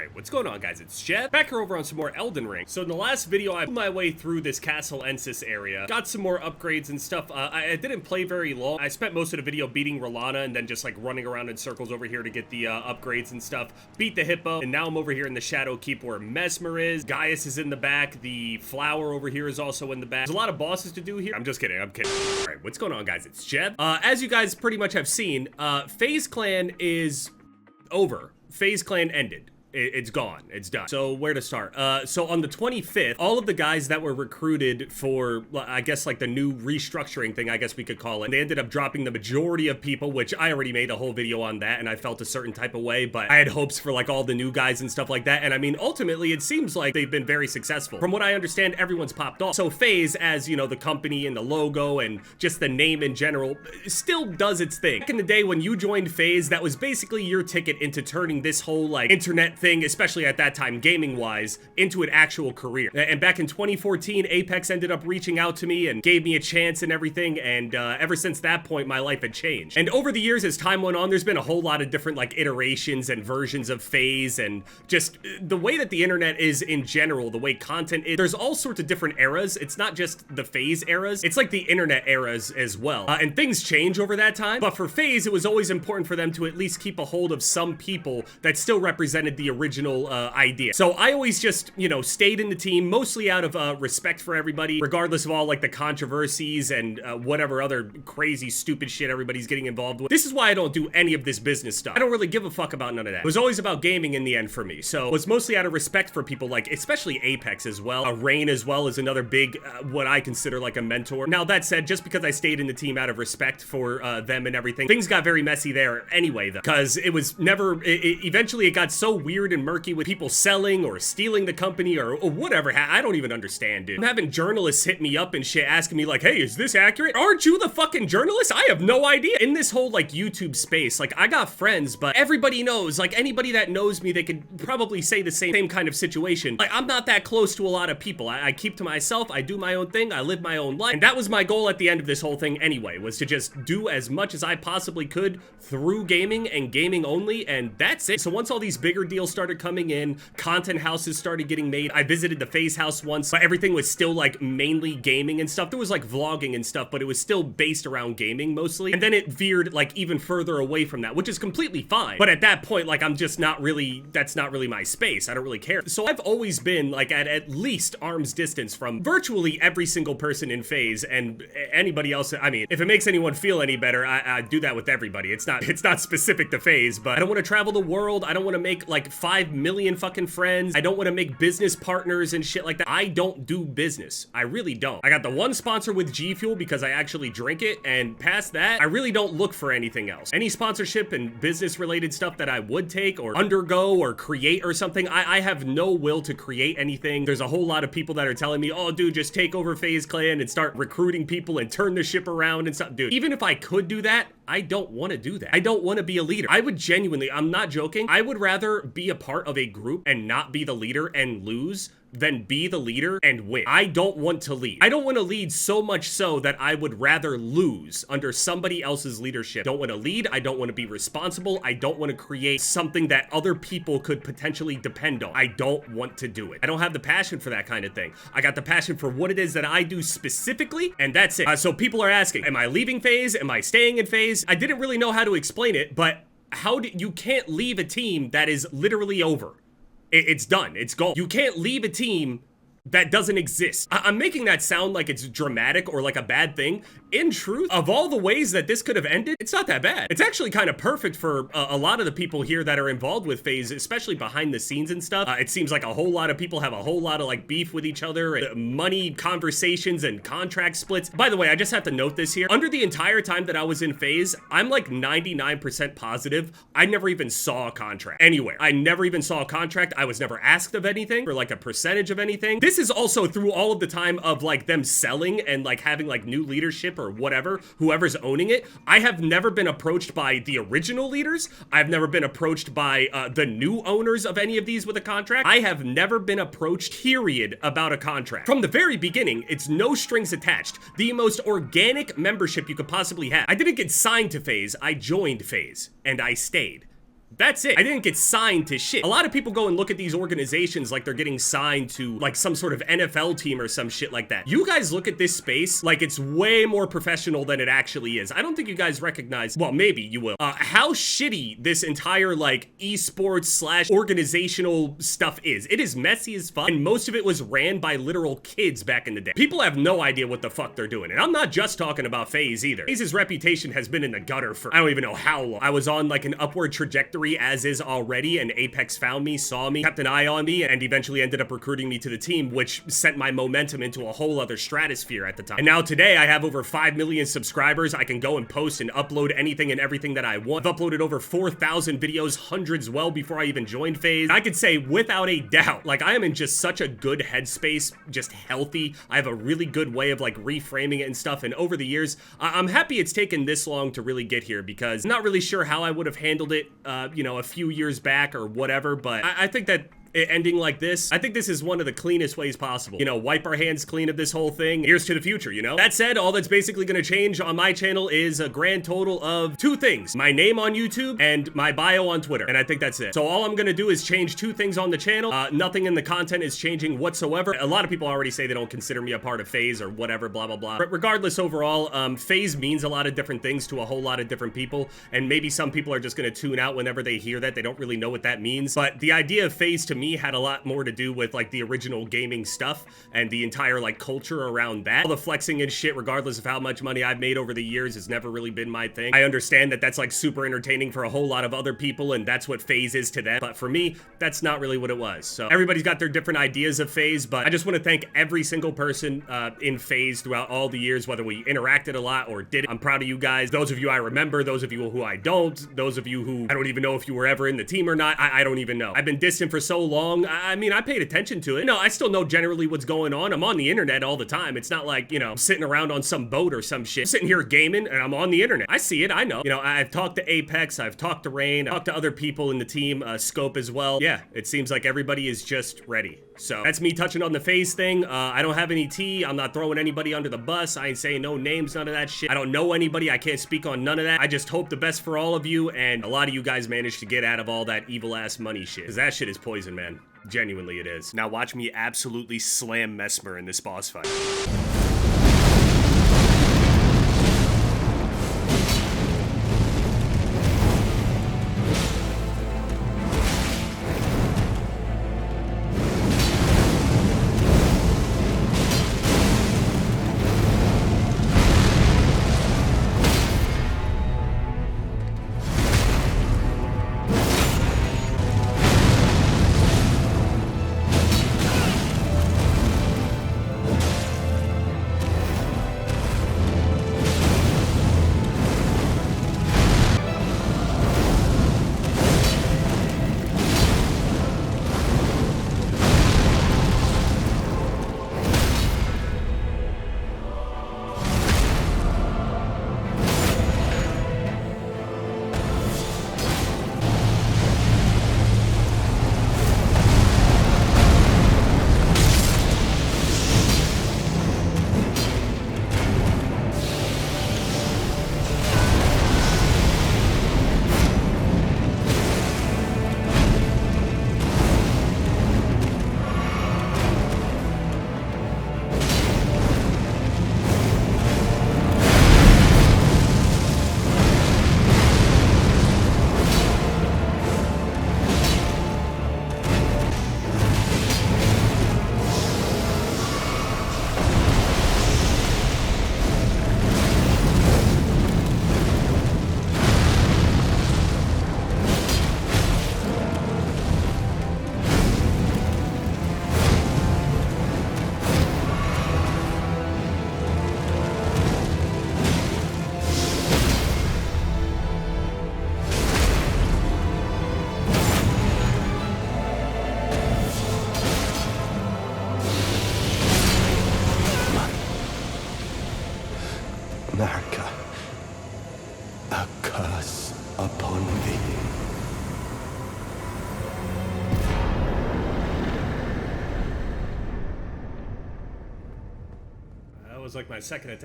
Alright, what's going on, guys? It's Jeff, back here over on some more Elden Ring. So in the last video, I put my way through this Castle Ensis area, got some more upgrades and stuff. I didn't play very long. I spent most of the video beating Rolana and then just like running around in circles over here to get the upgrades and stuff. Beat the hippo, and now I'm over here in the Shadow Keep where Mesmer is. Gaius is in the back. The flower over here is also in the back. There's a lot of bosses to do here. I'm just kidding, I'm kidding. Alright, what's going on, guys? It's Jeff. As you guys pretty much have seen, FaZeClan is over. FaZeClan ended. It's gone. It's done. So where to start? So on the 25th, all of the guys that were recruited for, I guess, like the new restructuring thing, I guess we could call it, they ended up dropping the majority of people, which I already made a whole video on that, and I felt a certain type of way, but I had hopes for like all the new guys and stuff like that, and I mean, ultimately, it seems like they've been very successful. From what I understand, everyone's popped off. So FaZe, as you know, the company and the logo and just the name in general, still does its thing. Back in the day when you joined FaZe, that was basically your ticket into turning this whole like internet thing, especially at that time gaming wise, into an actual career. And back in 2014, Apex ended up reaching out to me and gave me a chance and everything, and ever since that point my life had changed. And over the years, as time went on, there's been a whole lot of different like iterations and versions of FaZe, and just the way that the internet is in general, the way content is, there's all sorts of different eras. It's not just the FaZe eras, it's like the internet eras as well, and things change over that time. But for FaZe, it was always important for them to at least keep a hold of some people that still represented the original idea. So I always just, you know, stayed in the team, mostly out of respect for everybody, regardless of all like the controversies and whatever other crazy stupid shit everybody's getting involved with. This is why I don't do any of this business stuff. I don't really give a fuck about none of that. It was always about gaming in the end for me. So it was mostly out of respect for people like, especially Apex as well. Rain as well is another big, what I consider like a mentor. Now that said, just because I stayed in the team out of respect for them and everything, things got very messy there anyway though, because it was never, eventually it got so weird and murky with people selling or stealing the company or whatever. I don't even understand, dude. I'm having journalists hit me up and shit asking me like, hey, is this accurate? Aren't you the fucking journalist? I have no idea. In this whole like YouTube space, like I got friends, but everybody knows, like anybody that knows me, they could probably say the same kind of situation. Like I'm not that close to a lot of people. I keep to myself, I do my own thing, I live my own life. And that was my goal at the end of this whole thing anyway, was to just do as much as I possibly could through gaming and gaming only, and that's it. So once all these bigger deals started coming in, content houses started getting made. I visited the FaZe house once, but everything was still like mainly gaming and stuff. There was like vlogging and stuff, but it was still based around gaming mostly. And then it veered like even further away from that, which is completely fine. But at that point, like I'm just not really, that's not really my space. I don't really care. So I've always been like at least arm's distance from virtually every single person in FaZe and anybody else. I mean, if it makes anyone feel any better, I do that with everybody. It's not specific to FaZe, but I don't want to travel the world. I don't want to make like 5 million fucking friends. I don't want to make business partners and shit like that. I don't do business. I really don't. I got the one sponsor with GFUEL because I actually drink it, and past that, I really don't look for anything else. Any sponsorship and business related stuff that I would take or undergo or create or something, I have no will to create anything. There's a whole lot of people that are telling me, oh dude, just take over FaZeClan and start recruiting people and turn the ship around and stuff. Dude, even if I could do that, I don't want to do that. I don't want to be a leader. I would genuinely, I'm not joking, I would rather be a part of a group and not be the leader and lose than be the leader and win. I don't want to lead. I don't want to lead so much so that I would rather lose under somebody else's leadership. Don't want to lead. I don't want to be responsible. I don't want to create something that other people could potentially depend on. I don't want to do it. I don't have the passion for that kind of thing. I got the passion for what it is that I do specifically, and that's it. So people are asking, am I leaving FaZe? Am I staying in FaZe? I didn't really know how to explain it, but you can't leave a team that is literally over. It's done. It's gone. You can't leave a team that doesn't exist. I'm making that sound like it's dramatic or like a bad thing. In truth, of all the ways that this could have ended, it's not that bad. It's actually kind of perfect for a lot of the people here that are involved with FaZe, especially behind the scenes and stuff. It seems like a whole lot of people have a whole lot of like beef with each other, and money conversations and contract splits. By the way, I just have to note this here. Under the entire time that I was in FaZe, I'm like 99% positive I never even saw a contract anywhere. I never even saw a contract. I was never asked of anything or like a percentage of anything. This is also through all of the time of like them selling and like having like new leadership or whatever, whoever's owning it. I have never been approached by the original leaders. I've never been approached by the new owners of any of these with a contract. I have never been approached, period, about a contract. From the very beginning, it's no strings attached. The most organic membership you could possibly have. I didn't get signed to FaZe, I joined FaZe, and I stayed. That's it. I didn't get signed to shit. A lot of people go and look at these organizations like they're getting signed to like some sort of NFL team or some shit like that. You guys look at this space like it's way more professional than it actually is. I don't think you guys recognize, well, maybe you will, how shitty this entire like esports slash organizational stuff is. It is messy as fuck, and most of it was ran by literal kids back in the day. People have no idea what the fuck they're doing, and I'm not just talking about FaZe either. FaZe's reputation has been in the gutter for I don't even know how long. I was on like an upward trajectory as is already, and Apex found me, saw me, kept an eye on me, and eventually ended up recruiting me to the team, which sent my momentum into a whole other stratosphere at the time. And now today I have over 5 million subscribers. I can go and post and upload anything and everything that I want. I've uploaded over 4,000 videos, hundreds well before I even joined FaZe. I could say without a doubt, like I am in just such a good headspace, just healthy. I have a really good way of like reframing it and stuff, and over the years, I'm happy it's taken this long to really get here, because I'm not really sure how I would have handled it, you know, a few years back or whatever, but I think that it ending like this, I think this is one of the cleanest ways possible. You know, wipe our hands clean of this whole thing. Here's to the future, you know? That said, all that's basically gonna change on my channel is a grand total of 2 things. My name on YouTube and my bio on Twitter. And I think that's it. So all I'm gonna do is change 2 things on the channel. Nothing in the content is changing whatsoever. A lot of people already say they don't consider me a part of FaZe or whatever, blah, blah, blah. But regardless, overall, FaZe means a lot of different things to a whole lot of different people. And maybe some people are just gonna tune out whenever they hear that. They don't really know what that means. But the idea of FaZe to me had a lot more to do with like the original gaming stuff and the entire like culture around that. All the flexing and shit, regardless of how much money I've made over the years, has never really been my thing. I understand that that's like super entertaining for a whole lot of other people, and that's what FaZe is to them. But for me, that's not really what it was. So everybody's got their different ideas of FaZe, but I just want to thank every single person in FaZe throughout all the years, whether we interacted a lot or didn't. I'm proud of you guys. Those of you I remember, those of you who I don't, those of you who I don't even know if you were ever in the team or not, I don't even know. I've been distant for so long. I mean, I paid attention to it. No, I still know generally what's going on. I'm on the internet all the time. It's not like, you know, I'm sitting around on some boat or some shit. I'm sitting here gaming and I'm on the internet. I see it. I know. You know, I've talked to Apex. I've talked to Rain. I've talked to other people in the team, Scope as well. Yeah, it seems like everybody is just ready. So that's me touching on the FaZe thing. I don't have any tea. I'm not throwing anybody under the bus. I ain't saying no names, none of that shit. I don't know anybody. I can't speak on none of that. I just hope the best for all of you, and a lot of you guys managed to get out of all that evil ass money shit, because that shit is poison, man. Genuinely it is. Now watch me absolutely slam Mesmer in this boss fight. America, a curse upon thee. That was like my second attempt.